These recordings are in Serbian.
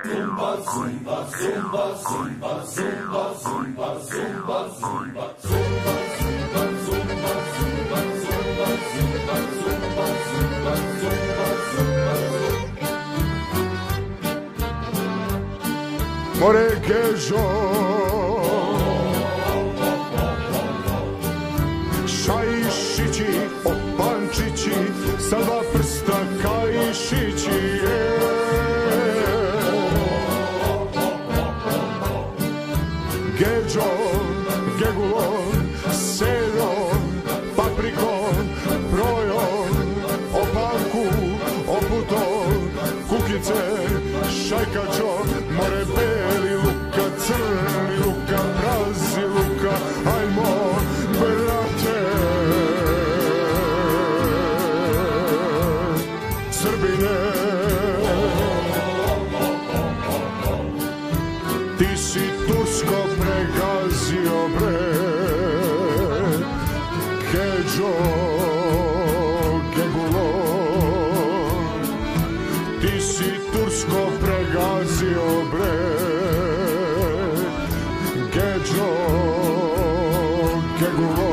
Zumba, zumba, zumba, zumba, zumba, zumba, zumba, zumba, zumba, zumba, zumba, zumba, zumba, zumba, zumba, zumba, zumba. More Gežo, šajšići, opančići, sa dva prsta kajšići, Geđom, gegulom, selom, paprikom, brojom, opanku, oputom, kukice, šajkačom, more beli luka, crni luka, prazi luka, ajmo, brate, Srbine, ti si Tursko pregazio, bre, Geđo, gegulo, ti si Tursko pregazio, bre, Geđo, gegulo.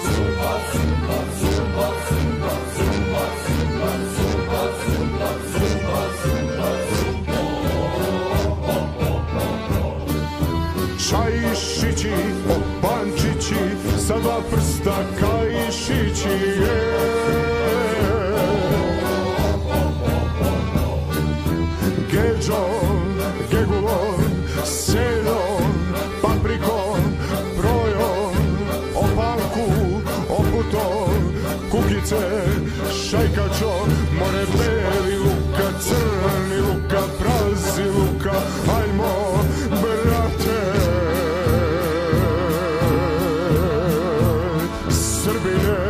Zumba, zumba, zumba, zumba, zumba, zumba, zumba, zumba, zumba, zumba, zumba. Šajšići, opančići, sa dva prsta kajšići, Geđom, gegulom, selom, paprikom, brojom, opanku, oputom, kukice, šajkačom, more beli luka, crni luka, prazi luka, ajmo, brate, Srbine.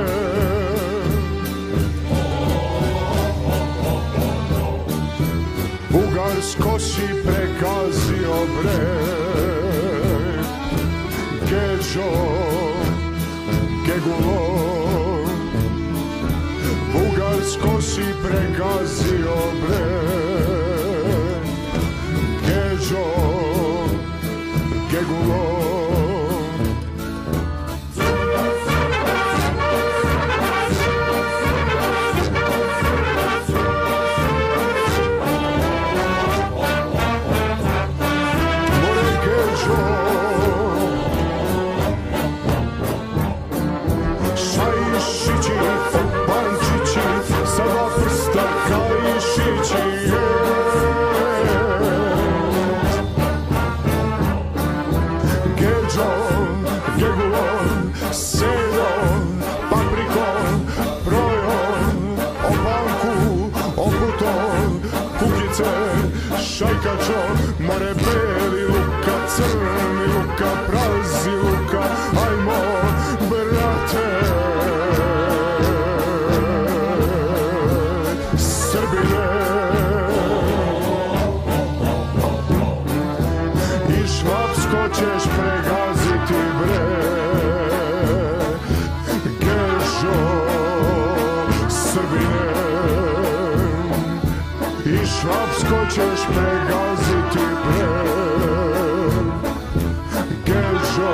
Bugarsko si pregazio, bre, Geđo, gegulo, Bugarsko si pregazio, bre, Geđo, gegulo. Šajšići, opančići, sa dva prsta kajšići, Geđom, gegulom, selom, paprikom, brojom, opanku, oputom, kukice, šajkačom, more beli luka, crni luka, prazi luka, ajmo, brate, Srbine. I Švapsko ćeš pregaziti, bre, Gežo, Srbine. I Švapsko ćeš pregaziti, bre, Gežo,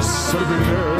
Srbine.